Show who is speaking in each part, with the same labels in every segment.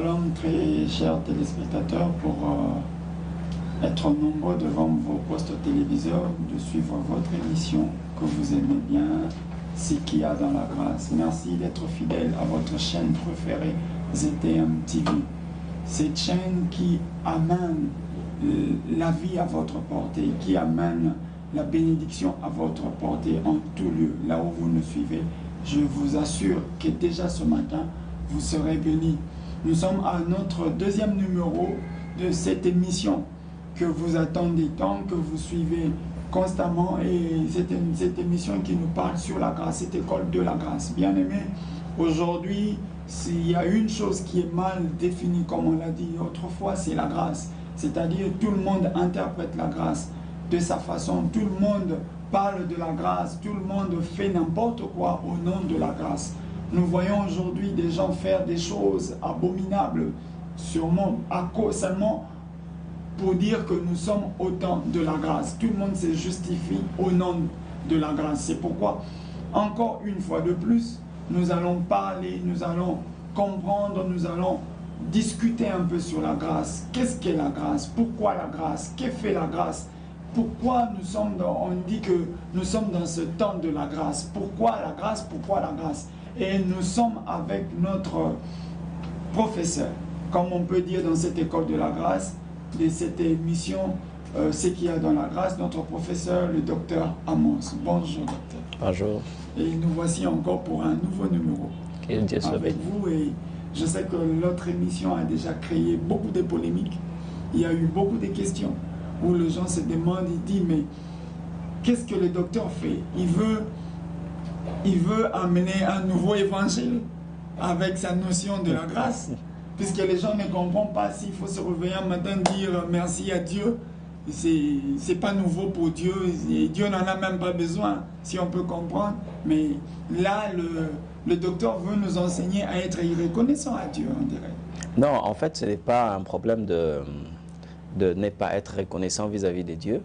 Speaker 1: Shalom, très chers téléspectateurs, pour être nombreux devant vos postes téléviseurs, de suivre votre émission que vous aimez bien, c'est qu'il y a dans la grâce. Merci d'être fidèle à votre chaîne préférée, ZTM TV. Cette chaîne qui amène la vie à votre portée, qui amène la bénédiction à votre portée en tout lieu, là où vous nous suivez. Je vous assure que déjà ce matin, vous serez bénis. Nous sommes à notre deuxième numéro de cette émission que vous attendez tant, que vous suivez constamment, et c'est cette émission qui nous parle sur la grâce, cette école de la grâce. Bien aimé, aujourd'hui, s'il y a une chose qui est mal définie, comme on l'a dit autrefois, c'est la grâce. C'est-à-dire tout le monde interprète la grâce de sa façon, tout le monde parle de la grâce, tout le monde fait n'importe quoi au nom de la grâce. Nous voyons aujourd'hui des gens faire des choses abominables, sûrement à cause seulement pour dire que nous sommes au temps de la grâce. Tout le monde se justifie au nom de la grâce. C'est pourquoi, encore une fois de plus, nous allons parler, nous allons comprendre, nous allons discuter un peu sur la grâce. Qu'est-ce qu'est la grâce? Pourquoi la grâce? Que fait la grâce? Pourquoi nous sommes on dit que nous sommes dans ce temps de la grâce? Pourquoi la grâce? Pourquoi la grâce? Et nous sommes avec notre professeur, comme on peut dire dans cette école de la grâce, de cette émission, ce qu'il y a dans la grâce, notre professeur, le docteur Amos. Bonjour, docteur.
Speaker 2: Bonjour.
Speaker 1: Et nous voici encore pour un nouveau numéro avec vous. Et je sais que l'autre émission a déjà créé beaucoup de polémiques. Il y a eu beaucoup de questions où les gens se demandent, ils disent, mais qu'est-ce que le docteur fait? Il veut amener un nouveau évangile avec sa notion de la grâce, puisque les gens ne comprennent pas s'il faut se réveiller un matin dire merci à Dieu. C'est pas nouveau pour Dieu, et Dieu n'en a même pas besoin, si on peut comprendre. Mais là, le docteur veut nous enseigner à être reconnaissant à Dieu, on dirait.
Speaker 2: Non, en fait, ce n'est pas un problème de ne pas être reconnaissant vis-à-vis de Dieu.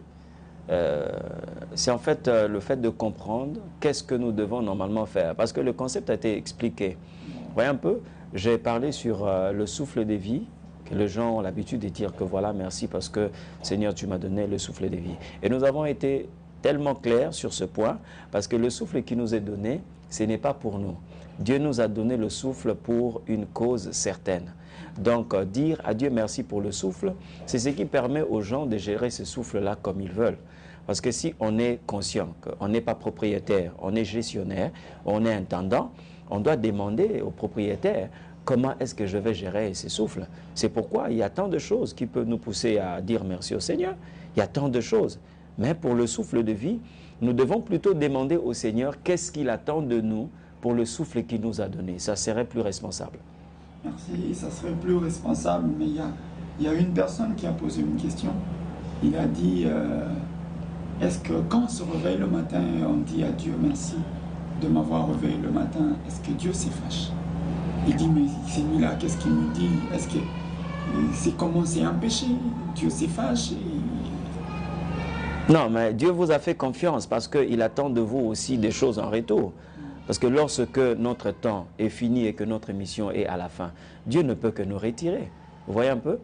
Speaker 2: C'est en fait le fait de comprendre qu'est-ce que nous devons normalement faire. Parce que le concept a été expliqué. Vous voyez un peu, j'ai parlé sur le souffle de vie, que les gens ont l'habitude de dire que voilà, merci parce que Seigneur, tu m'as donné le souffle de vie. Et nous avons été tellement clairs sur ce point, parce que le souffle qui nous est donné, ce n'est pas pour nous. Dieu nous a donné le souffle pour une cause certaine. Donc, dire à Dieu merci pour le souffle, c'est ce qui permet aux gens de gérer ce souffle-là comme ils veulent. Parce que si on est conscient qu'on n'est pas propriétaire, on est gestionnaire, on est intendant, on doit demander au propriétaire comment est-ce que je vais gérer ces souffles. C'est pourquoi il y a tant de choses qui peuvent nous pousser à dire merci au Seigneur. Il y a tant de choses. Mais pour le souffle de vie, nous devons plutôt demander au Seigneur qu'est-ce qu'il attend de nous pour le souffle qu'il nous a donné. Ça serait plus responsable.
Speaker 1: Merci, ça serait plus responsable, mais il y a une personne qui a posé une question. Il a dit, est-ce que quand on se réveille le matin, on dit à Dieu merci de m'avoir réveillé le matin, est-ce que Dieu s'est fâché? Il dit, mais celui-là, qu'est-ce qu'il me dit? Est-ce que c'est comment c'est un péché? Dieu s'est fâché?
Speaker 2: Non, mais Dieu vous a fait confiance parce qu'il attend de vous aussi des choses en retour. Parce que lorsque notre temps est fini et que notre mission est à la fin, Dieu ne peut que nous retirer. Vous voyez un peu?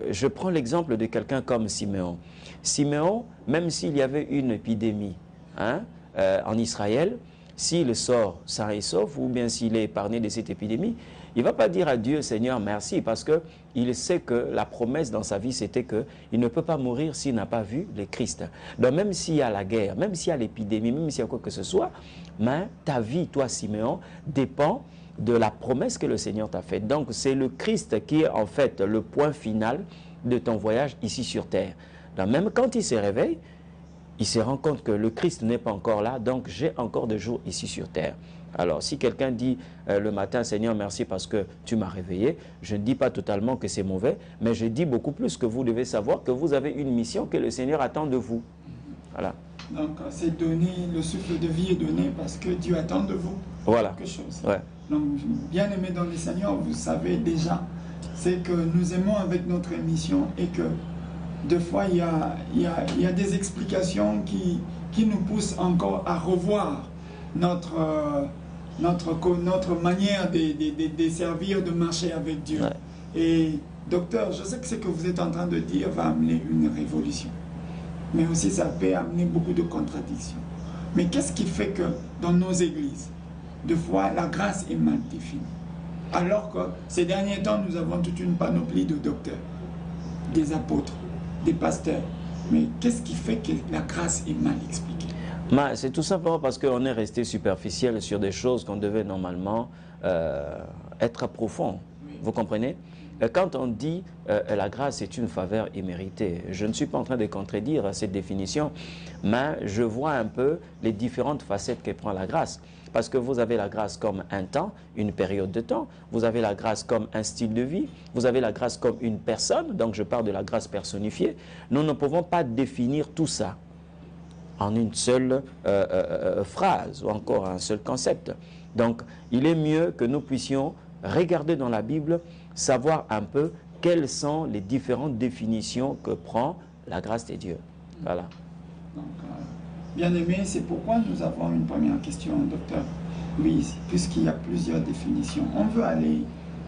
Speaker 2: Je prends l'exemple de quelqu'un comme Siméon. Siméon, même s'il y avait une épidémie en Israël, s'il sort sain et sauf, ou bien s'il est épargné de cette épidémie, il ne va pas dire à Dieu, Seigneur, merci, parce qu'il sait que la promesse dans sa vie, c'était qu'il ne peut pas mourir s'il n'a pas vu le Christ. Donc même s'il y a la guerre, même s'il y a l'épidémie, même s'il y a quoi que ce soit, mais ta vie, toi Siméon, dépend de la promesse que le Seigneur t'a faite. Donc c'est le Christ qui est en fait le point final de ton voyage ici sur terre. Donc même quand il se réveille, il se rend compte que le Christ n'est pas encore là, donc j'ai encore des jours ici sur terre. Alors, si quelqu'un dit le matin, Seigneur, merci parce que tu m'as réveillé, je ne dis pas totalement que c'est mauvais, mais je dis beaucoup plus que vous devez savoir que vous avez une mission que le Seigneur attend de vous. Voilà.
Speaker 1: Donc, c'est donné, le souffle de vie est donné parce que Dieu attend de vous quelque chose. Ouais. Donc, bien aimé dans le Seigneur, vous savez déjà, c'est que nous aimons avec notre émission et que des fois, il y a des explications qui nous poussent encore à revoir notre notre manière de servir, de marcher avec Dieu.
Speaker 2: Ouais.
Speaker 1: Et docteur, je sais que ce que vous êtes en train de dire va amener une révolution. Mais aussi ça peut amener beaucoup de contradictions. Mais qu'est-ce qui fait que dans nos églises, de fois, la grâce est mal définie? Alors que ces derniers temps, nous avons toute une panoplie de docteurs, des apôtres, des pasteurs. Mais qu'est-ce qui fait que la grâce est mal expliquée?
Speaker 2: C'est tout simplement parce qu'on est resté superficiel sur des choses qu'on devait normalement être profond.
Speaker 1: Oui.
Speaker 2: Vous comprenez? Quand on dit la grâce est une faveur imméritée, je ne suis pas en train de contredire cette définition, mais je vois un peu les différentes facettes que prend la grâce. Parce que vous avez la grâce comme un temps, une période de temps, vous avez la grâce comme un style de vie, vous avez la grâce comme une personne, donc je parle de la grâce personnifiée. Nous ne pouvons pas définir tout ça en une seule phrase ou encore un seul concept. Donc, il est mieux que nous puissions regarder dans la Bible, savoir un peu quelles sont les différentes définitions que prend la grâce de Dieu. Voilà.
Speaker 1: Donc, bien aimé, c'est pourquoi nous avons une première question, docteur. Oui, puisqu'il y a plusieurs définitions. On veut aller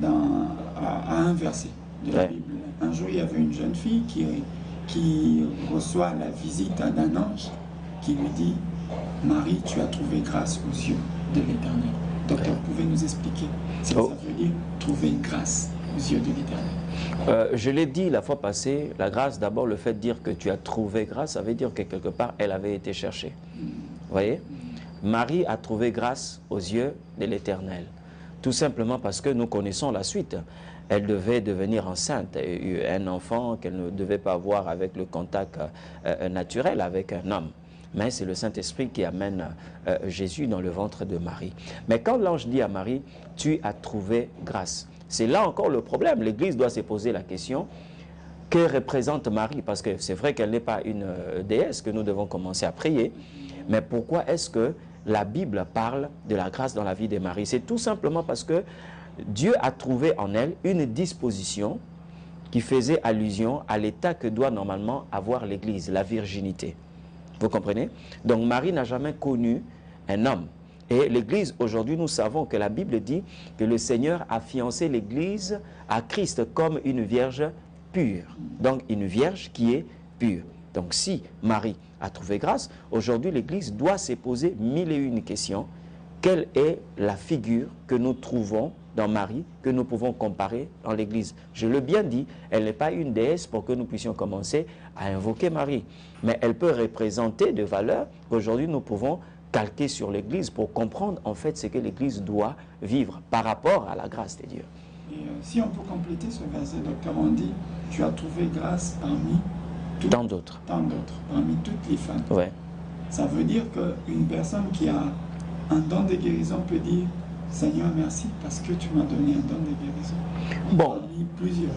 Speaker 1: à un verset de la Bible. Un jour, il y avait une jeune fille qui reçoit la visite d'un ange qui lui dit « Marie, tu as trouvé grâce aux yeux de l'Éternel ». Docteur, vous pouvez nous expliquer ce que ça veut dire « trouver grâce aux yeux de l'Éternel ».
Speaker 2: Je l'ai dit la fois passée, la grâce, d'abord le fait de dire que tu as trouvé grâce, ça veut dire que quelque part, elle avait été cherchée. Vous voyez? Marie a trouvé grâce aux yeux de l'Éternel. Tout simplement parce que nous connaissons la suite. Elle devait devenir enceinte, un enfant qu'elle ne devait pas avoir avec le contact naturel avec un homme. Mais c'est le Saint-Esprit qui amène Jésus dans le ventre de Marie. Mais quand l'ange dit à Marie, tu as trouvé grâce, c'est là encore le problème. L'Église doit se poser la question, que représente Marie? Parce que c'est vrai qu'elle n'est pas une déesse que nous devons commencer à prier. Mais pourquoi est-ce que la Bible parle de la grâce dans la vie de Marie? C'est tout simplement parce que Dieu a trouvé en elle une disposition qui faisait allusion à l'état que doit normalement avoir l'Église, la virginité. Vous comprenez? Donc Marie n'a jamais connu un homme. Et l'Église, aujourd'hui, nous savons que la Bible dit que le Seigneur a fiancé l'Église à Christ comme une vierge pure. Donc une vierge qui est pure. Donc si Marie a trouvé grâce, aujourd'hui l'Église doit se poser mille et une questions. Quelle est la figure que nous trouvons dans Marie, que nous pouvons comparer dans l'Église? Je l'ai bien dit, elle n'est pas une déesse pour que nous puissions commencer à invoquer Marie. Mais elle peut représenter des valeurs qu'aujourd'hui nous pouvons calquer sur l'Église pour comprendre en fait ce que l'Église doit vivre par rapport à la grâce de Dieu.
Speaker 1: Et si on peut compléter ce verset, docteur, on dit, tu as trouvé grâce parmi
Speaker 2: tant d'autres.
Speaker 1: Parmi toutes les femmes.
Speaker 2: Ouais.
Speaker 1: Ça veut dire qu'une personne qui a un don de guérison peut dire, Seigneur, merci parce que tu m'as donné un don de guérison.
Speaker 2: Bon.
Speaker 1: Parmi plusieurs.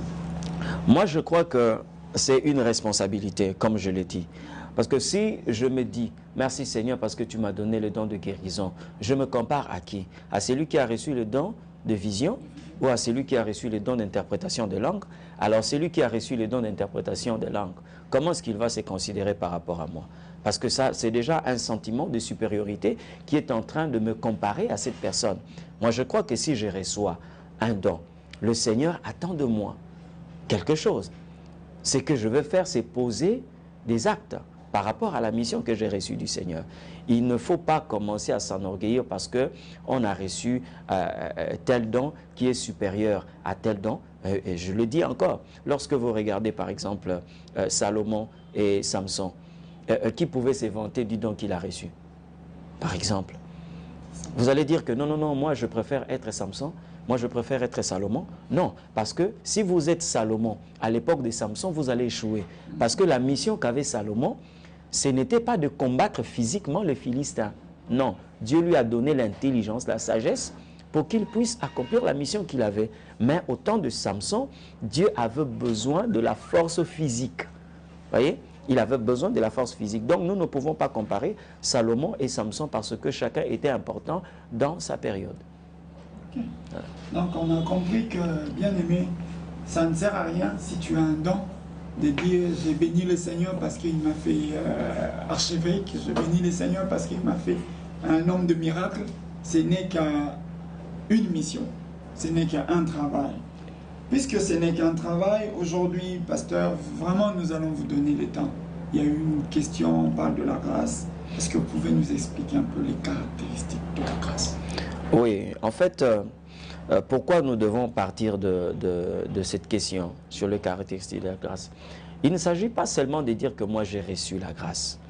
Speaker 2: Moi, je crois que c'est une responsabilité, comme je l'ai dit. Parce que si je me dis, merci Seigneur parce que tu m'as donné le don de guérison, je me compare à qui? À celui qui a reçu le don de vision ou à celui qui a reçu le don d'interprétation de langue? Alors, celui qui a reçu le don d'interprétation de langue, comment est-ce qu'il va se considérer par rapport à moi? Parce que ça, c'est déjà un sentiment de supériorité qui est en train de me comparer à cette personne. Moi, je crois que si je reçois un don, le Seigneur attend de moi quelque chose. Ce que je veux faire, c'est poser des actes par rapport à la mission que j'ai reçue du Seigneur. Il ne faut pas commencer à s'enorgueillir parce qu'on a reçu tel don qui est supérieur à tel don. Et je le dis encore, lorsque vous regardez par exemple Salomon et Samson, qui pouvait se vanter du don qu'il a reçu? Par exemple, vous allez dire que non, non, non, moi je préfère être Samson, moi je préfère être Salomon. Non, parce que si vous êtes Salomon, à l'époque de Samson, vous allez échouer. Parce que la mission qu'avait Salomon, ce n'était pas de combattre physiquement les Philistins. Non, Dieu lui a donné l'intelligence, la sagesse, pour qu'il puisse accomplir la mission qu'il avait. Mais au temps de Samson, Dieu avait besoin de la force physique. Vous voyez? Il avait besoin de la force physique. Donc nous ne pouvons pas comparer Salomon et Samson parce que chacun était important dans sa période.
Speaker 1: Okay. Donc on a compris que, bien aimé, ça ne sert à rien si tu as un don de dire j'ai béni le Seigneur parce qu'il m'a fait archevêque, je bénis le Seigneur parce qu'il m'a fait un homme de miracle. ce n'est qu'une mission, ce n'est qu'un travail. Puisque ce n'est qu'un travail, aujourd'hui, pasteur, vraiment nous allons vous donner le temps. Il y a eu une question, on parle de la grâce. Est-ce que vous pouvez nous expliquer un peu les caractéristiques de la grâce?
Speaker 2: Oui, en fait, pourquoi nous devons partir de cette question sur les caractéristiques de la grâce? Il ne s'agit pas seulement de dire que moi j'ai reçu la grâce.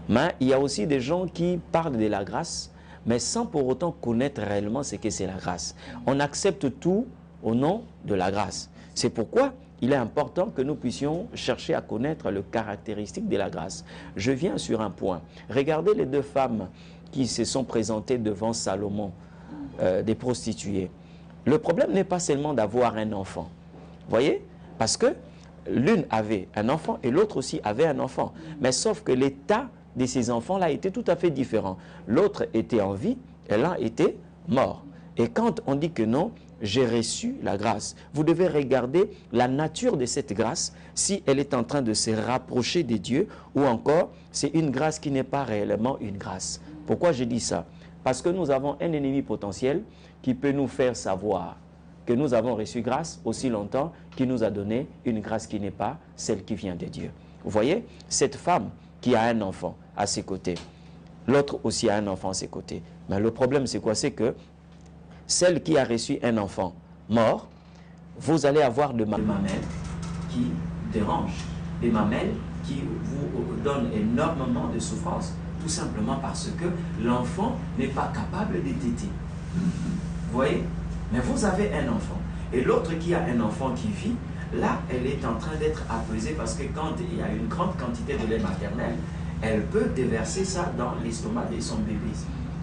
Speaker 2: Mais il y a aussi des gens qui parlent de la grâce, mais sans pour autant connaître réellement ce que c'est la grâce. On accepte tout au nom de la grâce. C'est pourquoi il est important que nous puissions chercher à connaître les caractéristiques de la grâce. Je viens sur un point. Regardez les deux femmes qui se sont présentées devant Salomon, des prostituées. Le problème n'est pas seulement d'avoir un enfant. Vous voyez? Parce que l'une avait un enfant et l'autre aussi avait un enfant. Mais sauf que l'état de ces enfants-là était tout à fait différent. L'autre était en vie et l'un était mort. Et quand on dit que non, j'ai reçu la grâce, vous devez regarder la nature de cette grâce, si elle est en train de se rapprocher de Dieu ou encore c'est une grâce qui n'est pas réellement une grâce. Pourquoi je dis ça? Parce que nous avons un ennemi potentiel qui peut nous faire savoir que nous avons reçu grâce aussi longtemps qu'il nous a donné une grâce qui n'est pas celle qui vient de Dieu. Vous voyez, cette femme qui a un enfant à ses côtés, l'autre aussi a un enfant à ses côtés. Mais le problème c'est quoi? C'est que celle qui a reçu un enfant mort, vous allez avoir des mamelles qui dérangent, des mamelles qui vous donnent énormément de souffrance, tout simplement parce que l'enfant n'est pas capable de téter. Vous voyez? Mais vous avez un enfant. Et l'autre qui a un enfant qui vit, là, elle est en train d'être apaisée parce que quand il y a une grande quantité de lait maternel, elle peut déverser ça dans l'estomac de son bébé.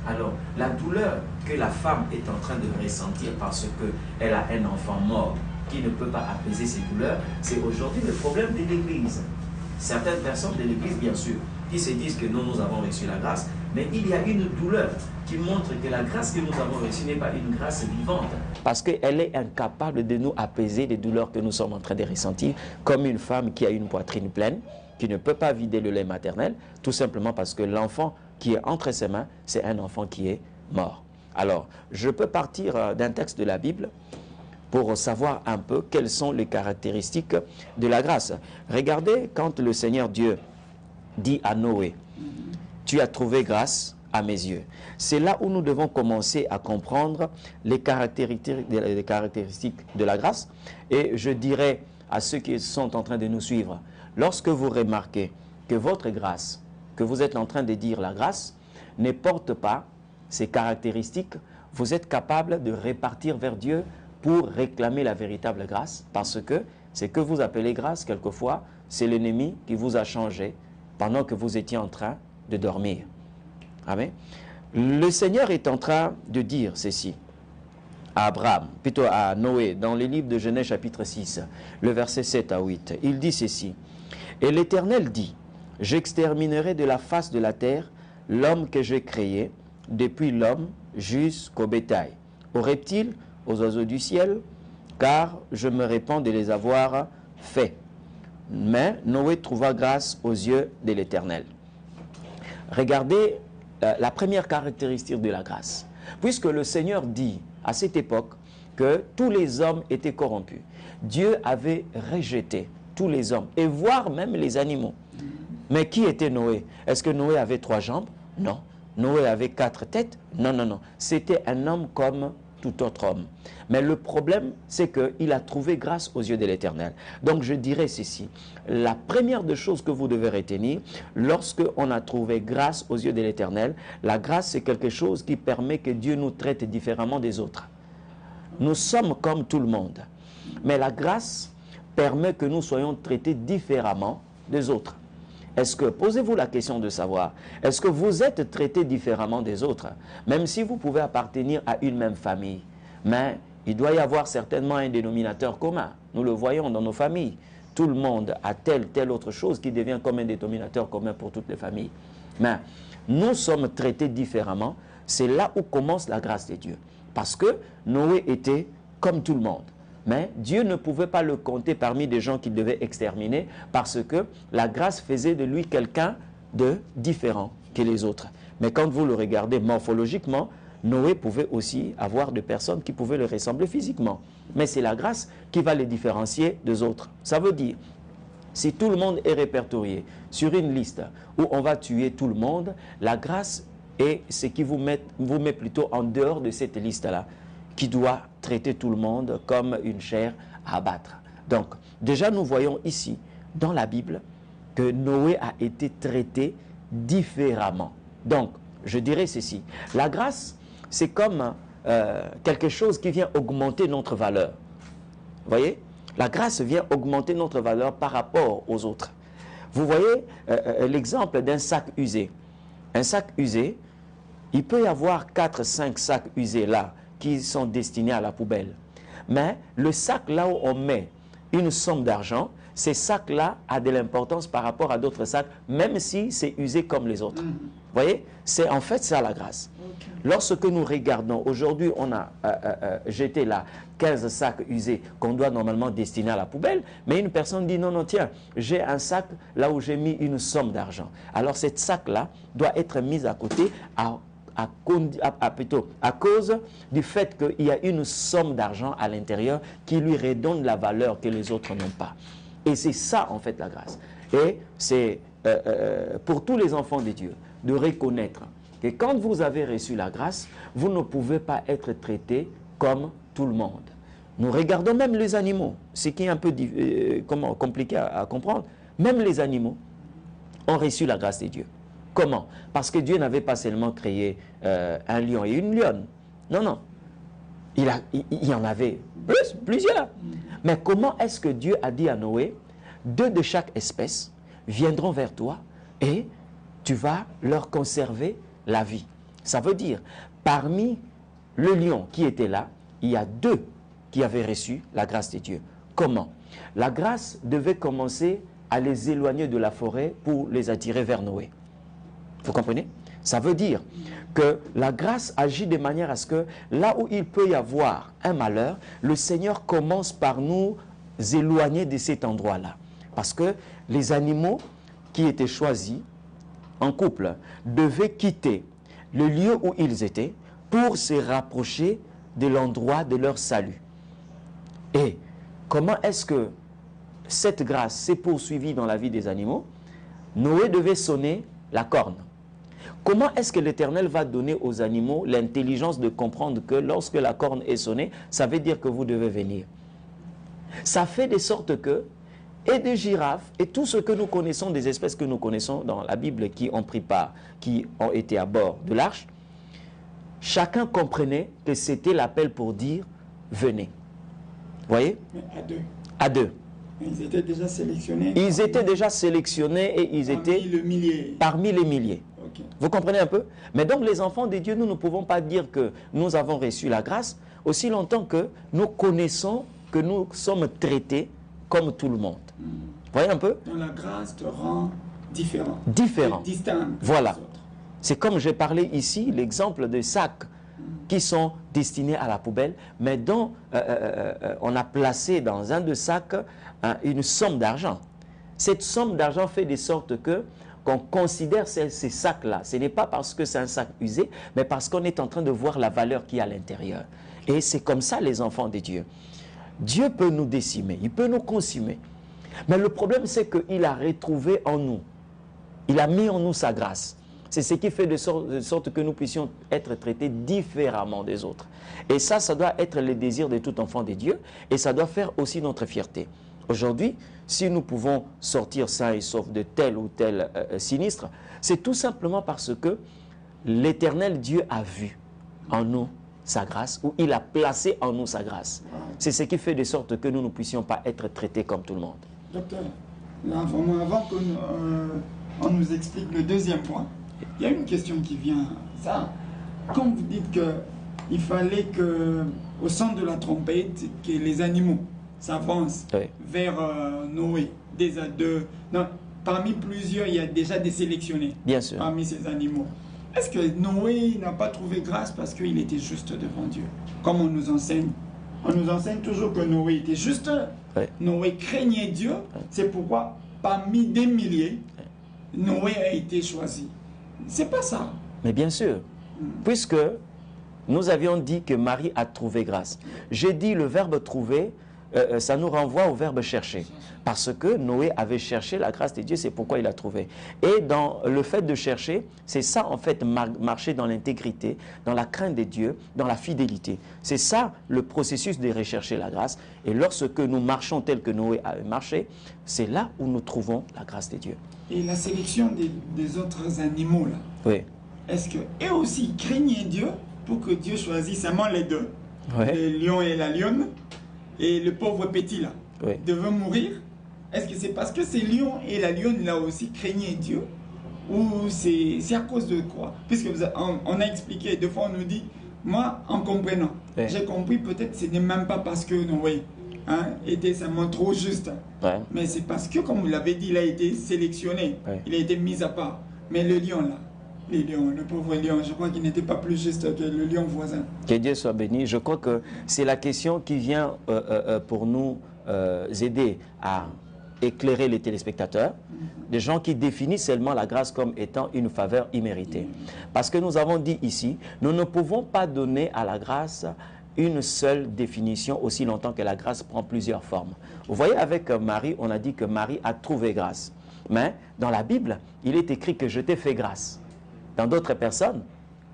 Speaker 2: Alors, la douleur que la femme est en train de ressentir parce qu'elle a un enfant mort qui ne peut pas apaiser ses douleurs, c'est aujourd'hui le problème de l'Église. Certaines personnes de l'Église, bien sûr, qui se disent que nous avons reçu la grâce, mais il y a une douleur qui montre que la grâce que nous avons reçue n'est pas une grâce vivante. Parce qu'elle est incapable de nous apaiser les douleurs que nous sommes en train de ressentir, comme une femme qui a une poitrine pleine, qui ne peut pas vider le lait maternel, tout simplement parce que l'enfant qui est entre ses mains, c'est un enfant qui est mort. Alors, je peux partir d'un texte de la Bible pour savoir un peu quelles sont les caractéristiques de la grâce. Regardez quand le Seigneur Dieu dit à Noé, « Tu as trouvé grâce à mes yeux ». C'est là où nous devons commencer à comprendre les caractéristiques de la grâce. Et je dirais à ceux qui sont en train de nous suivre, lorsque vous remarquez que votre grâce, que vous êtes en train de dire la grâce, ne porte pas ces caractéristiques, vous êtes capable de repartir vers Dieu pour réclamer la véritable grâce, parce que ce que vous appelez grâce, quelquefois, c'est l'ennemi qui vous a changé pendant que vous étiez en train de dormir. Amen. Le Seigneur est en train de dire ceci à Abraham, plutôt à Noé, dans le livre de Genèse chapitre 6, le verset 7 à 8. Il dit ceci, « Et l'Éternel dit, j'exterminerai de la face de la terre l'homme que j'ai créé, depuis l'homme jusqu'au bétail, aux reptiles, aux oiseaux du ciel, car je me répands de les avoir faits. » Mais Noé trouva grâce aux yeux de l'Éternel. Regardez la première caractéristique de la grâce. Puisque le Seigneur dit à cette époque que tous les hommes étaient corrompus. Dieu avait rejeté tous les hommes, et voire même les animaux. Mais qui était Noé? Est-ce que Noé avait 3 jambes? Non. Noé avait 4 têtes? Non, non, non. C'était un homme comme tout autre homme. Mais le problème, c'est qu'il a trouvé grâce aux yeux de l'Éternel. Donc je dirais ceci, la première des choses que vous devez retenir, lorsque on a trouvé grâce aux yeux de l'Éternel, la grâce c'est quelque chose qui permet que Dieu nous traite différemment des autres. Nous sommes comme tout le monde, mais la grâce permet que nous soyons traités différemment des autres. Est-ce que, posez-vous la question de savoir, est-ce que vous êtes traité différemment des autres? Même si vous pouvez appartenir à une même famille, mais il doit y avoir certainement un dénominateur commun. Nous le voyons dans nos familles. Tout le monde a telle autre chose qui devient comme un dénominateur commun pour toutes les familles. Mais nous sommes traités différemment. C'est là où commence la grâce de Dieu. Parce que Noé était comme tout le monde. Mais Dieu ne pouvait pas le compter parmi des gens qu'il devait exterminer parce que la grâce faisait de lui quelqu'un de différent que les autres. Mais quand vous le regardez morphologiquement, Noé pouvait aussi avoir des personnes qui pouvaient le ressembler physiquement. Mais c'est la grâce qui va les différencier des autres. Ça veut dire, si tout le monde est répertorié sur une liste où on va tuer tout le monde, la grâce est ce qui vous met plutôt en dehors de cette liste-là, qui doit traiter tout le monde comme une chair à abattre. Donc, déjà nous voyons ici, dans la Bible, que Noé a été traité différemment. Donc, je dirais ceci, la grâce, c'est comme quelque chose qui vient augmenter notre valeur. Vous voyez? La grâce vient augmenter notre valeur par rapport aux autres. Vous voyez l'exemple d'un sac usé. Un sac usé, il peut y avoir 4-5 sacs usés là qui sont destinés à la poubelle. Mais le sac là où on met une somme d'argent, ces sacs-là ont de l'importance par rapport à d'autres sacs, même si c'est usé comme les autres. Vous voyez? C'est en fait ça la grâce. Okay. Lorsque nous regardons, aujourd'hui on a jeté là 15 sacs usés qu'on doit normalement destiner à la poubelle, mais une personne dit non, non, tiens, j'ai un sac là où j'ai mis une somme d'argent. Alors cette sac-là doit être mise à côté à cause du fait qu'il y a une somme d'argent à l'intérieur qui lui redonne la valeur que les autres n'ont pas. Et c'est ça en fait la grâce. Et c'est pour tous les enfants de Dieu de reconnaître que quand vous avez reçu la grâce, vous ne pouvez pas être traité comme tout le monde. Nous regardons même les animaux, ce qui est un peu compliqué à comprendre. Même les animaux ont reçu la grâce de Dieu. Comment? Parce que Dieu n'avait pas seulement créé un lion et une lionne. Non, non. Il y en avait plusieurs. Mais comment est-ce que Dieu a dit à Noé, 2 de chaque espèce viendront vers toi et tu vas leur conserver la vie? Ça veut dire, parmi le lion qui était là, il y a 2 qui avaient reçu la grâce de Dieu. Comment? La grâce devait commencer à les éloigner de la forêt pour les attirer vers Noé. Vous comprenez? Ça veut dire que la grâce agit de manière à ce que là où il peut y avoir un malheur, le Seigneur commence par nous éloigner de cet endroit-là. Parce que les animaux qui étaient choisis en couple devaient quitter le lieu où ils étaient pour se rapprocher de l'endroit de leur salut. Et comment est-ce que cette grâce s'est poursuivie dans la vie des animaux? Noé devait sonner la corne. Comment est-ce que l'Éternel va donner aux animaux l'intelligence de comprendre que lorsque la corne est sonnée, ça veut dire que vous devez venir? Ça fait de sorte que, et des girafes, et tout ce que nous connaissons, des espèces que nous connaissons dans la Bible qui ont pris part, qui ont été à bord de l'arche, chacun comprenait que c'était l'appel pour dire « venez ». Vous voyez?
Speaker 1: Mais à 2.
Speaker 2: À 2.
Speaker 1: Ils étaient déjà sélectionnés.
Speaker 2: Ils étaient déjà sélectionnés et ils étaient parmi les milliers. Okay. Vous comprenez un peu? Mais donc les enfants de Dieu, nous ne pouvons pas dire que nous avons reçu la grâce aussi longtemps que nous connaissons que nous sommes traités comme tout le monde. Vous voyez un peu?
Speaker 1: Donc la grâce te rend différent.
Speaker 2: Différent.
Speaker 1: Distinct.
Speaker 2: Voilà. C'est comme j'ai parlé ici, l'exemple des sacs qui sont destinés à la poubelle, mais dont on a placé dans un de sacs une somme d'argent. Cette somme d'argent fait de sorte que qu'on considère ces sacs-là. Ce n'est pas parce que c'est un sac usé, mais parce qu'on est en train de voir la valeur qu'il y a à l'intérieur. Et c'est comme ça les enfants de Dieu. Dieu peut nous décimer, il peut nous consumer. Mais le problème, c'est qu'il a retrouvé en nous, il a mis en nous sa grâce. C'est ce qui fait de sorte que nous puissions être traités différemment des autres. Et ça doit être le désir de tout enfant de Dieu, et ça doit faire aussi notre fierté. Aujourd'hui, si nous pouvons sortir sains et saufs de tel ou tel sinistre, c'est tout simplement parce que l'Éternel Dieu a vu en nous sa grâce, ou il a placé en nous sa grâce. C'est ce qui fait de sorte que nous ne puissions pas être traités comme tout le monde.
Speaker 1: Docteur, là, vraiment, avant qu'on nous explique le deuxième point, il y a une question qui vient. Ça, quand vous dites qu'il fallait que, au son de la trompette, que les animaux s'avancent vers Noé, des à 2. Non, parmi plusieurs, il y a déjà des sélectionnés.
Speaker 2: Bien sûr.
Speaker 1: Parmi ces animaux. Est-ce que Noé n'a pas trouvé grâce parce qu'il était juste devant Dieu? Comme on nous enseigne. On nous enseigne toujours que Noé était juste. Noé craignait Dieu. C'est pourquoi, parmi des milliers, Noé a été choisi. C'est pas ça.
Speaker 2: Mais bien sûr. Puisque nous avions dit que Marie a trouvé grâce. J'ai dit le verbe trouver, ça nous renvoie au verbe chercher. Parce que Noé avait cherché la grâce de Dieu, c'est pourquoi il a trouvé. Et dans le fait de chercher, c'est ça en fait, marcher dans l'intégrité, dans la crainte de Dieu, dans la fidélité. C'est ça le processus de rechercher la grâce. Et lorsque nous marchons tel que Noé avait marché, c'est là où nous trouvons la grâce de Dieu.
Speaker 1: Et la sélection des autres animaux, là,
Speaker 2: Oui.
Speaker 1: est-ce qu'eux aussi craignaient Dieu pour que Dieu choisisse seulement les deux,
Speaker 2: Oui.
Speaker 1: le lion et la lionne, et le pauvre petit, là,
Speaker 2: Oui.
Speaker 1: devait mourir? Est-ce que c'est parce que ces lions et la lionne là aussi craignaient Dieu, ou c'est à cause de quoi? Puisque on a expliqué, deux fois on nous dit, moi en comprenant,
Speaker 2: Oui.
Speaker 1: j'ai compris, peut-être ce n'est même pas parce que Noé était seulement trop juste,
Speaker 2: Ouais.
Speaker 1: mais c'est parce que, comme vous l'avez dit, il a été sélectionné, il a été mis à part. Mais le lion là, les lions, le pauvre lion, je crois qu'il n'était pas plus juste que le lion voisin.
Speaker 2: Que Dieu soit béni. Je crois que c'est la question qui vient pour nous aider à éclairer les téléspectateurs, des gens qui définissent seulement la grâce comme étant une faveur imméritée. Parce que nous avons dit ici, nous ne pouvons pas donner à la grâce une seule définition aussi longtemps que la grâce prend plusieurs formes. Vous voyez, avec Marie, on a dit que Marie a trouvé grâce. Mais dans la Bible, il est écrit que je t'ai fait grâce. Dans d'autres personnes,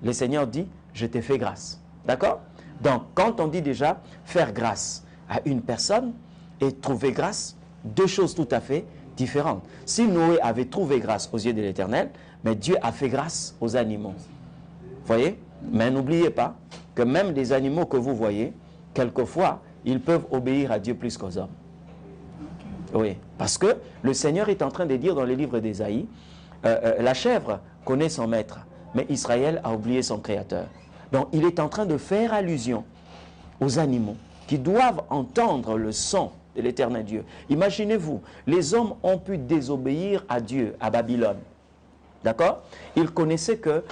Speaker 2: le Seigneur dit, je t'ai fait grâce. D'accord? Donc, quand on dit déjà faire grâce à une personne et trouver grâce, deux choses tout à fait différentes. Si Noé avait trouvé grâce aux yeux de l'Éternel, mais Dieu a fait grâce aux animaux. Vous voyez? Mais n'oubliez pas que même les animaux que vous voyez, quelquefois, ils peuvent obéir à Dieu plus qu'aux hommes. Oui, parce que le Seigneur est en train de dire dans les livres d'Ésaïe, la chèvre connaît son maître, mais Israël a oublié son créateur. Donc il est en train de faire allusion aux animaux qui doivent entendre le son de l'Éternel Dieu. Imaginez-vous, les hommes ont pu désobéir à Dieu à Babylone. D'accord? Ils connaissaient que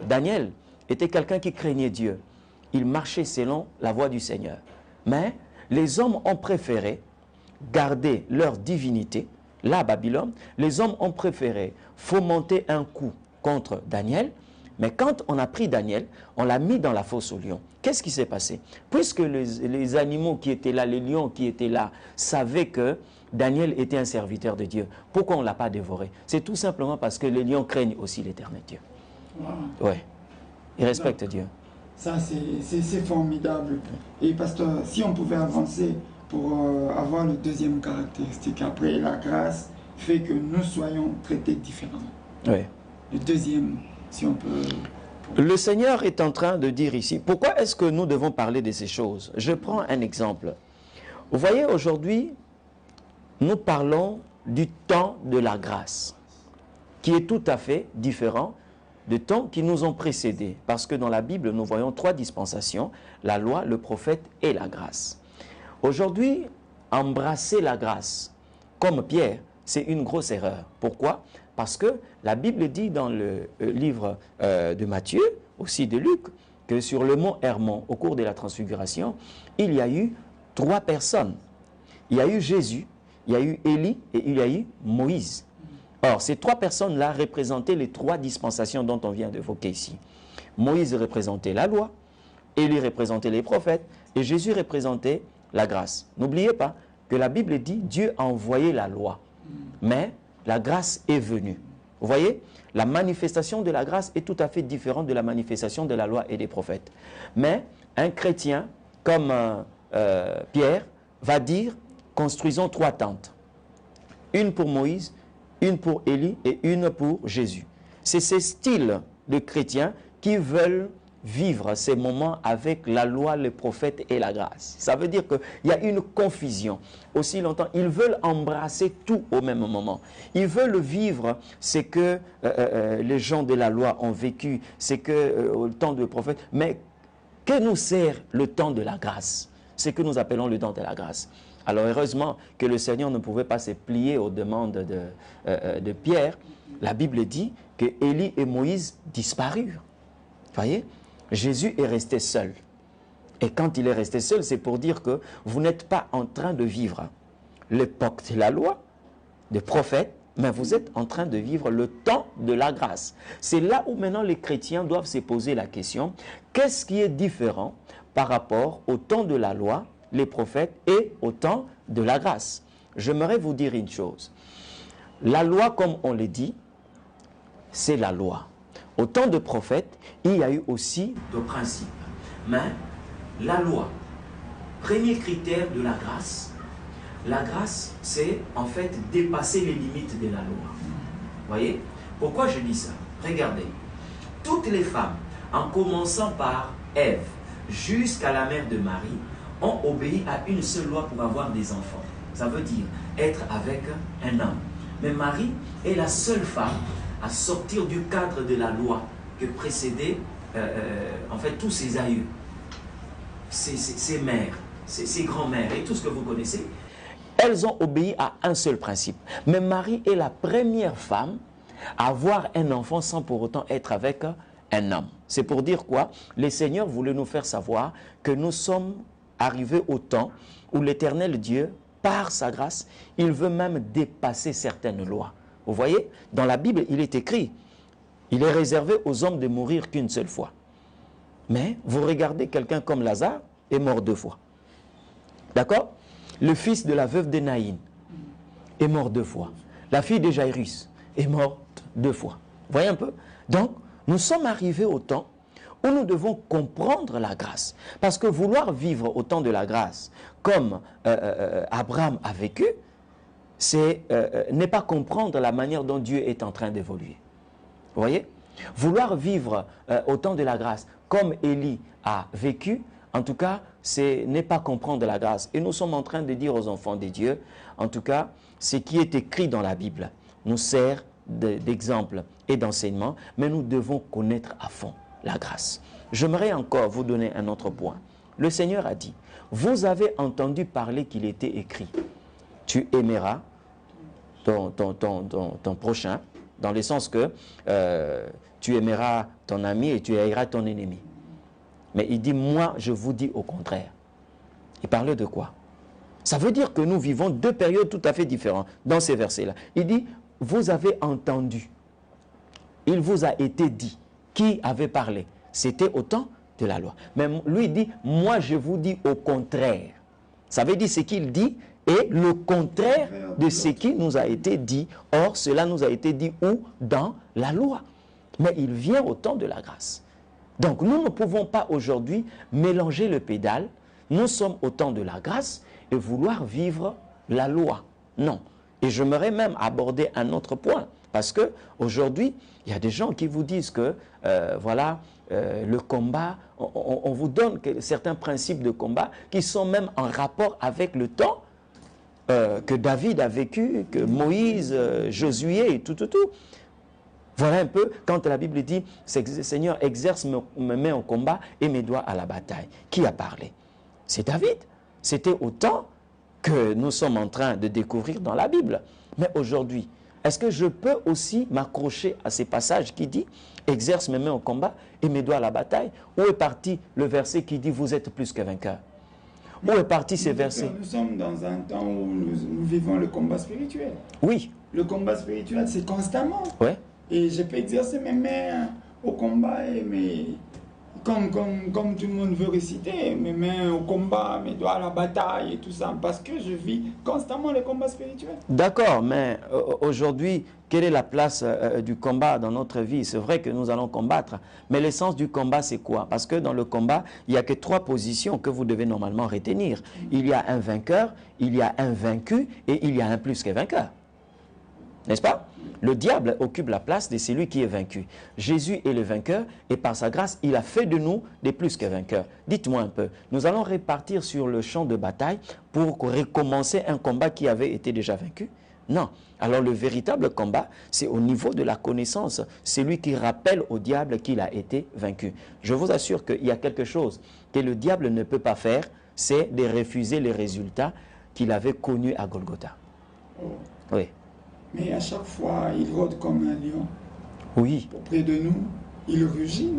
Speaker 2: Daniel était quelqu'un qui craignait Dieu. Il marchait selon la voie du Seigneur. Mais les hommes ont préféré garder leur divinité. Là, à Babylone, les hommes ont préféré fomenter un coup contre Daniel. Mais quand on a pris Daniel, on l'a mis dans la fosse aux lions. Qu'est-ce qui s'est passé? Puisque les animaux qui étaient là, les lions qui étaient là, savaient que Daniel était un serviteur de Dieu. Pourquoi on ne l'a pas dévoré? C'est tout simplement parce que les lions craignent aussi l'Éternel Dieu.
Speaker 1: Wow.
Speaker 2: Oui, ils respectent Dieu.
Speaker 1: Ça, c'est formidable. Et pasteur, si on pouvait avancer pour avoir le deuxième caractéristique, après la grâce fait que nous soyons traités différemment.
Speaker 2: Oui.
Speaker 1: Le deuxième, si on peut...
Speaker 2: Le Seigneur est en train de dire ici, pourquoi est-ce que nous devons parler de ces choses? Je prends un exemple. Vous voyez, aujourd'hui, nous parlons du temps de la grâce, qui est tout à fait différent des temps qui nous ont précédés. Parce que dans la Bible, nous voyons trois dispensations, la loi, le prophète et la grâce. Aujourd'hui, embrasser la grâce, comme Pierre, c'est une grosse erreur. Pourquoi? Parce que la Bible dit dans le livre de Matthieu, aussi de Luc, que sur le mont Hermon, au cours de la transfiguration, il y a eu trois personnes. Il y a eu Jésus, il y a eu Élie et il y a eu Moïse. Or, ces trois personnes-là représentaient les trois dispensations dont on vient d'évoquer ici. Moïse représentait la loi, Élie représentait les prophètes et Jésus représentait la grâce. N'oubliez pas que la Bible dit Dieu a envoyé la loi, mais la grâce est venue. Vous voyez, la manifestation de la grâce est tout à fait différente de la manifestation de la loi et des prophètes. Mais un chrétien comme Pierre va dire, construisons trois tentes. Une pour Moïse, une pour Élie et une pour Jésus. C'est ces styles de chrétiens qui veulent vivre ces moments avec la loi, les prophètes et la grâce. Ça veut dire qu'il y a une confusion. Aussi longtemps, ils veulent embrasser tout au même moment. Ils veulent vivre ce que les gens de la loi ont vécu, ce que le temps du prophète. Mais que nous sert le temps de la grâce? Ce que nous appelons le temps de la grâce. Alors heureusement que le Seigneur ne pouvait pas se plier aux demandes de Pierre. La Bible dit que Élie et Moïse disparurent. Voyez, Jésus est resté seul. Et quand il est resté seul, c'est pour dire que vous n'êtes pas en train de vivre l'époque de la loi, des prophètes mais vous êtes en train de vivre le temps de la grâce. C'est là où maintenant les chrétiens doivent se poser la question, qu'est-ce qui est différent par rapport au temps de la loi, les prophètes, et au temps de la grâce? J'aimerais vous dire une chose. La loi, comme on l'a dit, c'est la loi. Au temps de prophètes, il y a eu aussi de principes. Mais la loi, premier critère de la grâce, c'est en fait dépasser les limites de la loi. Voyez? Pourquoi je dis ça? Regardez. Toutes les femmes, en commençant par Ève jusqu'à la mère de Marie, ont obéi à une seule loi pour avoir des enfants. Ça veut dire être avec un homme. Mais Marie est la seule femme à sortir du cadre de la loi que précédaient en fait tous ses aïeux, ses mères, ses grands-mères et tout ce que vous connaissez. Elles ont obéi à un seul principe. Mais Marie est la première femme à avoir un enfant sans pour autant être avec un homme. C'est pour dire quoi? Les seigneurs voulaient nous faire savoir que nous sommes arrivés au temps où l'Éternel Dieu, par sa grâce, il veut même dépasser certaines lois. Vous voyez, dans la Bible, il est écrit, il est réservé aux hommes de mourir qu'une seule fois. Mais vous regardez quelqu'un comme Lazare, est mort 2 fois. D'accord? Le fils de la veuve de Naïn est mort 2 fois. La fille de Jairus est morte 2 fois. Vous voyez un peu? Donc, nous sommes arrivés au temps où nous devons comprendre la grâce. Parce que vouloir vivre au temps de la grâce, comme Abraham a vécu, n'est pas comprendre la manière dont Dieu est en train d'évoluer. Vous voyez? Vouloir vivre au temps de la grâce, comme Élie a vécu, en tout cas, n'est pas comprendre la grâce. Et nous sommes en train de dire aux enfants de Dieu, en tout cas, ce qui est écrit dans la Bible nous sert d'exemple et d'enseignement, mais nous devons connaître à fond la grâce. J'aimerais encore vous donner un autre point. Le Seigneur a dit, vous avez entendu parler qu'il était écrit, tu aimeras ton prochain, dans le sens que tu aimeras ton ami et tu haïras ton ennemi. Mais il dit, moi, je vous dis au contraire. Il parlait de quoi? Ça veut dire que nous vivons 2 périodes tout à fait différentes dans ces versets-là. Il dit, vous avez entendu. Il vous a été dit. Qui avait parlé? C'était au temps de la loi. Mais lui dit, moi, je vous dis au contraire. Ça veut dire ce qu'il dit est le contraire de ce qui nous a été dit. Or, cela nous a été dit où? Dans la loi. Mais il vient au temps de la grâce. Donc, nous ne pouvons pas aujourd'hui mélanger le pédale. Nous sommes au temps de la grâce et vouloir vivre la loi. Non. Et j'aimerais même aborder un autre point. Parce qu'aujourd'hui, il y a des gens qui vous disent que, le combat, on vous donne certains principes de combat qui sont même en rapport avec le temps que David a vécu, que Moïse, Josué et tout. Voilà un peu quand la Bible dit « Seigneur, exerce mes mains au combat et mes doigts à la bataille ». Qui a parlé? C'est David. C'était au temps que nous sommes en train de découvrir dans la Bible. Mais aujourd'hui, est-ce que je peux aussi m'accrocher à ces passages qui dit « Exerce mes mains au combat et mes doigts à la bataille » Où est parti le verset qui dit « Vous êtes plus que vainqueurs » Où est parti ces versets?
Speaker 1: Nous sommes dans un temps où nous vivons le combat spirituel.
Speaker 2: Oui.
Speaker 1: Le combat spirituel, c'est constamment.
Speaker 2: Ouais.
Speaker 1: Et je peux exercer mes mains au combat, et comme tout le monde veut réciter, mes mains au combat, mes doigts à la bataille et tout ça, parce que je vis constamment le combat spirituel. D'accord, mais aujourd'hui, quelle est la place du combat dans notre vie? C'est vrai que nous allons combattre, mais l'essence du combat, c'est quoi? Parce que dans le combat, il n'y a que 3 positions que vous devez normalement retenir. Il y a un vainqueur, il y a un vaincu et il y a un plus que vainqueur. N'est-ce pas? Le diable occupe la place de celui qui est vaincu. Jésus est le vainqueur et par sa grâce, il a fait de nous des plus que vainqueurs. Dites-moi un peu, nous allons repartir sur le champ de bataille pour recommencer un combat qui avait été déjà vaincu? Non. Alors le véritable combat, c'est au niveau de la connaissance. C'est lui qui rappelle au diable qu'il a été vaincu. Je vous assure qu'il y a quelque chose que le diable ne peut pas faire, c'est de refuser les résultats qu'il avait connus à Golgotha. Oui. Mais à chaque fois, il rôde comme un lion.
Speaker 2: Oui.
Speaker 1: Auprès de nous, il rugit.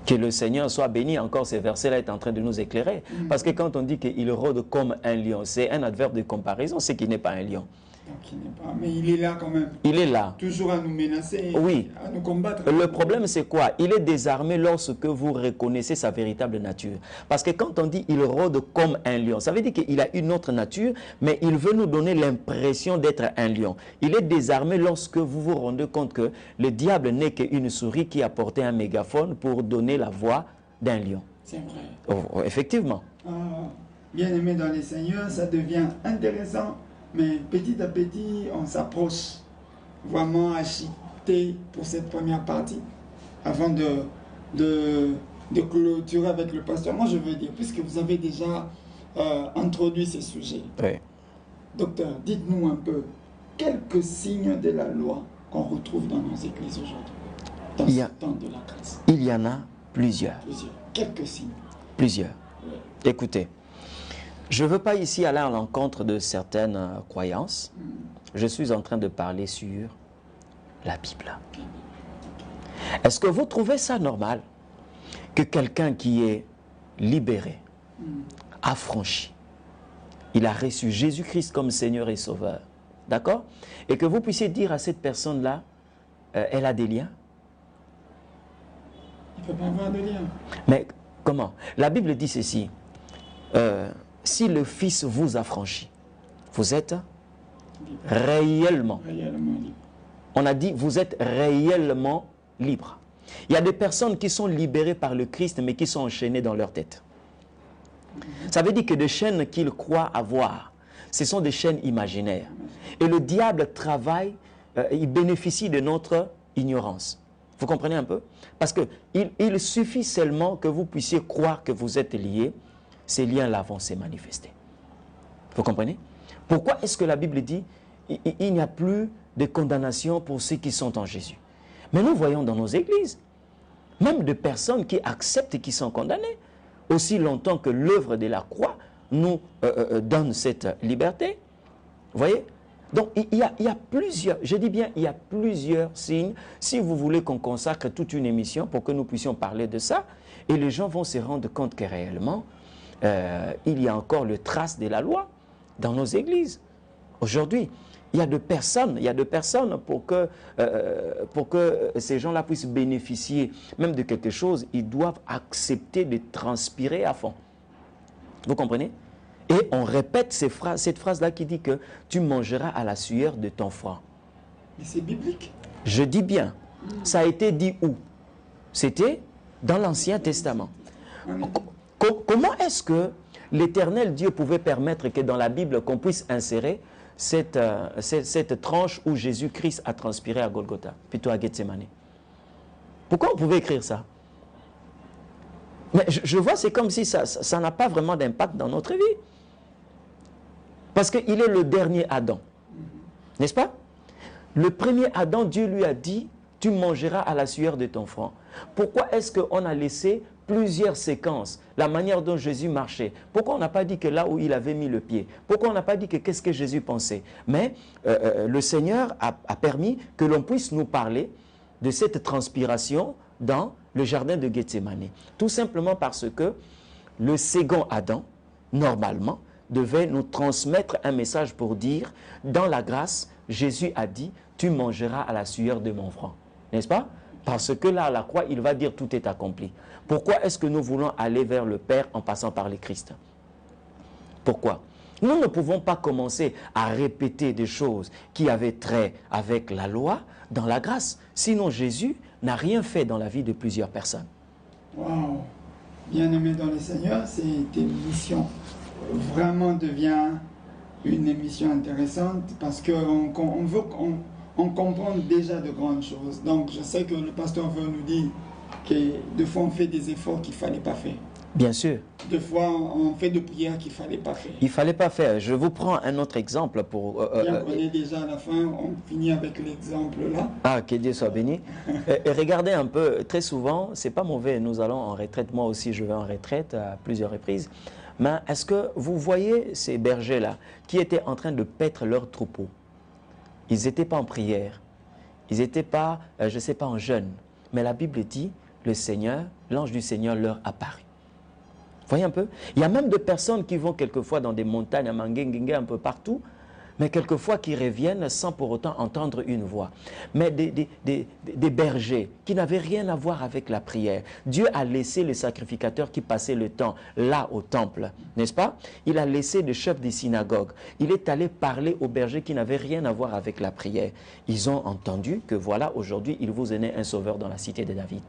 Speaker 2: Que le Seigneur soit béni. Encore ces versets-là est en train de nous éclairer. Parce que quand on dit qu'il rôde comme un lion, c'est un adverbe de comparaison, c'est qu'il n'est pas un lion.
Speaker 3: Donc il n'est pas, mais il est là quand même.
Speaker 2: Il est là.
Speaker 3: Toujours à nous menacer,
Speaker 2: Oui.
Speaker 3: à nous combattre.
Speaker 2: Le problème, c'est quoi? Il est désarmé lorsque vous reconnaissez sa véritable nature. Parce que quand on dit « il rôde comme un lion », ça veut dire qu'il a une autre nature, mais il veut nous donner l'impression d'être un lion. Il est désarmé lorsque vous vous rendez compte que le diable n'est qu'une souris qui a porté un mégaphone pour donner la voix d'un lion.
Speaker 3: C'est vrai.
Speaker 2: Oh, effectivement.
Speaker 3: Ah, bien aimé dans les seigneurs, ça devient intéressant, mais petit à petit, on s'approche vraiment agité pour cette première partie, avant de clôturer avec le pasteur. Moi, je veux dire, puisque vous avez déjà introduit ces sujets,
Speaker 2: Oui.
Speaker 3: docteur, dites-nous un peu, quelques signes de la loi qu'on retrouve dans nos églises aujourd'hui, dans ce temps de la grâce.
Speaker 2: Il y en a plusieurs.
Speaker 3: Quelques signes.
Speaker 2: Plusieurs. Écoutez, je ne veux pas ici aller à l'encontre de certaines croyances. Je suis en train de parler sur la Bible. Est-ce que vous trouvez ça normal que quelqu'un qui est libéré, affranchi, il a reçu Jésus-Christ comme Seigneur et Sauveur, d'accord? Et que vous puissiez dire à cette personne-là, elle a des liens?
Speaker 3: Il ne peut pas avoir de lien.
Speaker 2: Mais comment? La Bible dit ceci, si le Fils vous affranchit, vous êtes réellement
Speaker 3: libre.
Speaker 2: On a dit, vous êtes réellement libre. Il y a des personnes qui sont libérées par le Christ, mais qui sont enchaînées dans leur tête. Ça veut dire que des chaînes qu'ils croient avoir, ce sont des chaînes imaginaires. Et le diable travaille, il bénéficie de notre ignorance. Vous comprenez un peu? Parce qu'il suffit seulement que vous puissiez croire que vous êtes liés, ces liens-là vont se manifester. Vous comprenez? Pourquoi est-ce que la Bible dit il n'y a plus de condamnation pour ceux qui sont en Jésus? Mais nous voyons dans nos églises, même des personnes qui acceptent et qui sont condamnées, aussi longtemps que l'œuvre de la croix nous donne cette liberté. Vous voyez? Donc il y a plusieurs, je dis bien, il y a plusieurs signes. Si vous voulez qu'on consacre toute une émission pour que nous puissions parler de ça, et les gens vont se rendre compte que réellement, il y a encore le trace de la loi dans nos églises. Aujourd'hui, il y a de personnes pour que ces gens-là puissent bénéficier même de quelque chose, ils doivent accepter de transpirer à fond. Vous comprenez? Et on répète cette phrase-là qui dit que tu mangeras à la sueur de ton front.
Speaker 3: Mais c'est biblique.
Speaker 2: Je dis bien, ça a été dit où? C'était dans l'Ancien Testament. Comment est-ce que l'Éternel Dieu pouvait permettre que dans la Bible qu'on puisse insérer cette tranche où Jésus-Christ a transpiré à Golgotha, plutôt à Gethsemane? Pourquoi on pouvait écrire ça? Mais je vois, c'est comme si ça n'a pas vraiment d'impact dans notre vie. Parce qu'il est le dernier Adam. N'est-ce pas? Le premier Adam, Dieu lui a dit, tu mangeras à la sueur de ton front. Pourquoi est-ce qu'on a laissé plusieurs séquences, la manière dont Jésus marchait? Pourquoi on n'a pas dit que là où il avait mis le pied? Pourquoi on n'a pas dit que qu'est-ce que Jésus pensait? Mais le Seigneur a permis que l'on puisse nous parler de cette transpiration dans le jardin de Gethsemane. Tout simplement parce que le second Adam, normalement, devait nous transmettre un message pour dire, dans la grâce, Jésus a dit, tu mangeras à la sueur de mon front. N'est-ce pas? Parce que là, à la croix, il va dire, tout est accompli. Pourquoi est-ce que nous voulons aller vers le Père en passant par le Christ? Pourquoi? Nous ne pouvons pas commencer à répéter des choses qui avaient trait avec la loi dans la grâce. Sinon, Jésus n'a rien fait dans la vie de plusieurs personnes.
Speaker 3: Waouh! Bien-aimé dans le Seigneur, cette émission vraiment devient une émission intéressante parce qu'on comprend déjà de grandes choses. Donc, je sais que le pasteur veut nous dire que des fois, on fait des efforts qu'il ne fallait pas faire.
Speaker 2: Bien sûr.
Speaker 3: Des fois, on fait des prières qu'il ne fallait pas faire.
Speaker 2: Il ne fallait pas faire. Je vous prends un autre exemple pour...
Speaker 3: Bien qu'on est déjà à la fin, on finit avec l'exemple là.
Speaker 2: Ah, que Dieu soit béni. Et regardez un peu, très souvent, c'est pas mauvais, nous allons en retraite, moi aussi je vais en retraite à plusieurs reprises. Mais est-ce que vous voyez ces bergers-là qui étaient en train de paître leurs troupeaux? Ils n'étaient pas en prière, ils n'étaient pas, je ne sais pas, en jeûne. Mais la Bible dit, le Seigneur, l'ange du Seigneur leur apparut. Voyez un peu? Il y a même des personnes qui vont quelquefois dans des montagnes, à Manguenguengue, un peu partout. mais quelquefois qui reviennent sans pour autant entendre une voix. Mais des bergers qui n'avaient rien à voir avec la prière. Dieu a laissé les sacrificateurs qui passaient le temps là au temple, n'est-ce pas? Il a laissé le chef des synagogues. Il est allé parler aux bergers qui n'avaient rien à voir avec la prière. Ils ont entendu que voilà, aujourd'hui, il vous est né un sauveur dans la cité de David.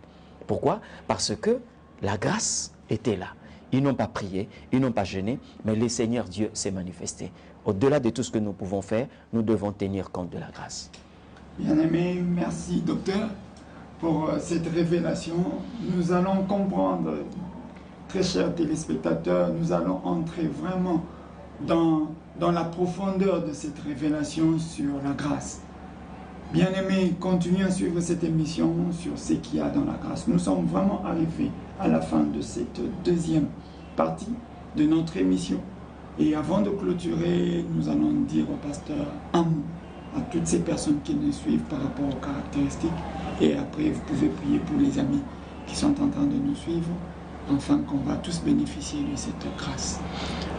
Speaker 2: Pourquoi? Parce que la grâce était là. Ils n'ont pas prié, ils n'ont pas jeûné, mais le Seigneur Dieu s'est manifesté. Au-delà de tout ce que nous pouvons faire, nous devons tenir compte de la grâce.
Speaker 3: Bien-aimé, merci docteur pour cette révélation. Nous allons comprendre, très chers téléspectateurs, nous allons entrer vraiment dans la profondeur de cette révélation sur la grâce. Bien-aimés, continuez à suivre cette émission sur ce qu'il y a dans la grâce. Nous sommes vraiment arrivés à la fin de cette deuxième partie de notre émission. Et avant de clôturer, nous allons dire au pasteur un mot à toutes ces personnes qui nous suivent par rapport aux caractéristiques. Et après, vous pouvez prier pour les amis qui sont en train de nous suivre, afin qu'on va tous bénéficier de cette grâce.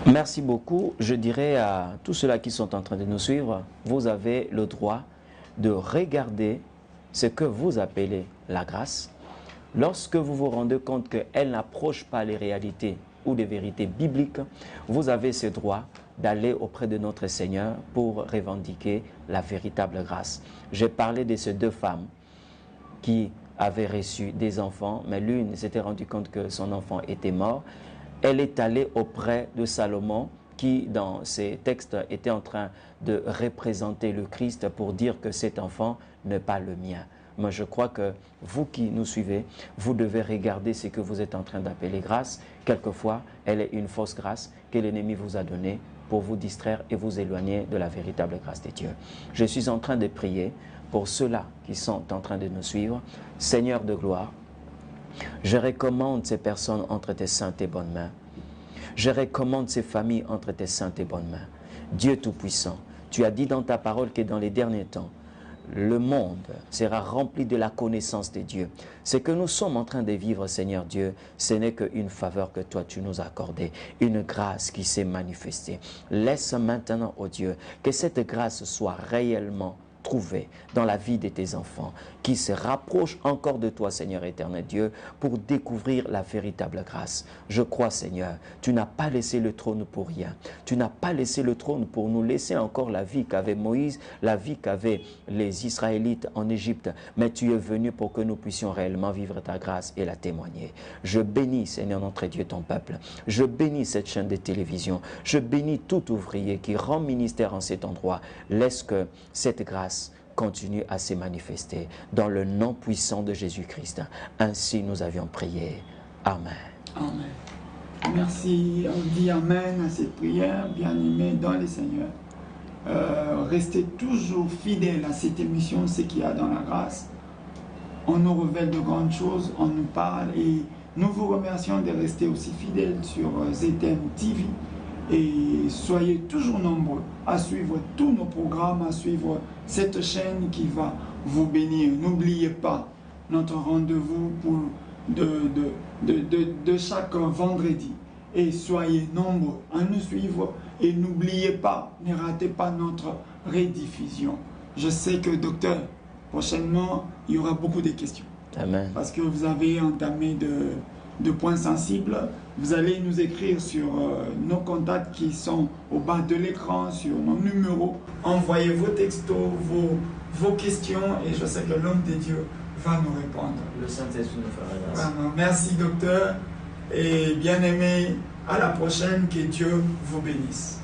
Speaker 2: Merci beaucoup. Je dirais à tous ceux-là qui sont en train de nous suivre, vous avez le droit de regarder ce que vous appelez la grâce. Lorsque vous vous rendez compte qu'elle n'approche pas les réalités ou des vérités bibliques, vous avez ce droit d'aller auprès de notre Seigneur pour revendiquer la véritable grâce. J'ai parlé de ces deux femmes qui avaient reçu des enfants, mais l'une s'était rendue compte que son enfant était mort. Elle est allée auprès de Salomon, qui dans ces textes était en train de représenter le Christ pour dire que cet enfant n'est pas le mien. Moi, je crois que vous qui nous suivez, vous devez regarder ce que vous êtes en train d'appeler grâce. Quelquefois, elle est une fausse grâce que l'ennemi vous a donnée pour vous distraire et vous éloigner de la véritable grâce de Dieu. Je suis en train de prier pour ceux-là qui sont en train de nous suivre. Seigneur de gloire, je recommande ces personnes entre tes saintes et bonnes mains. Je recommande ces familles entre tes saintes et bonnes mains. Dieu Tout-Puissant, tu as dit dans ta parole que dans les derniers temps, le monde sera rempli de la connaissance de Dieu. Ce que nous sommes en train de vivre, Seigneur Dieu, ce n'est qu'une faveur que toi tu nous as accordée, une grâce qui s'est manifestée. Laisse maintenant, ô Dieu, que cette grâce soit réellement trouvée dans la vie de tes enfants, qui se rapprochent encore de toi, Seigneur éternel Dieu, pour découvrir la véritable grâce. Je crois, Seigneur, tu n'as pas laissé le trône pour rien. Tu n'as pas laissé le trône pour nous laisser encore la vie qu'avait Moïse, la vie qu'avaient les Israélites en Égypte, mais tu es venu pour que nous puissions réellement vivre ta grâce et la témoigner. Je bénis, Seigneur notre Dieu, ton peuple. Je bénis cette chaîne de télévision. Je bénis tout ouvrier qui rend ministère en cet endroit. Laisse que cette grâce continue à se manifester dans le nom puissant de Jésus-Christ. Ainsi nous avions prié. Amen.
Speaker 3: Amen. Merci. On dit Amen à cette prière, bien-aimés dans les Seigneurs. Restez toujours fidèles à cette émission, ce qu'il y a dans la grâce. On nous révèle de grandes choses, on nous parle et nous vous remercions de rester aussi fidèles sur ZM TV. Et soyez toujours nombreux à suivre tous nos programmes, à suivre cette chaîne qui va vous bénir. N'oubliez pas notre rendez-vous de chaque vendredi. Et soyez nombreux à nous suivre. Et n'oubliez pas, ne ratez pas notre rediffusion. Je sais que, docteur, prochainement, il y aura beaucoup de questions.
Speaker 2: Amen.
Speaker 3: Parce que vous avez entamé de points sensibles. Vous allez nous écrire sur nos contacts qui sont au bas de l'écran, sur nos numéros. Envoyez vos textos, vos questions et je sais que l'homme de Dieu va nous répondre.
Speaker 2: Le Saint-Esprit nous fera grâce.
Speaker 3: Vraiment. Merci docteur et bien-aimés, à la prochaine, que Dieu vous bénisse.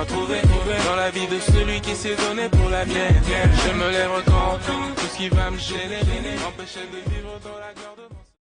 Speaker 4: Trouver dans la vie de celui qui s'est donné pour la mienne. Je me lève quand tout ce qui va me gêner, m'empêcher de vivre dans la garde.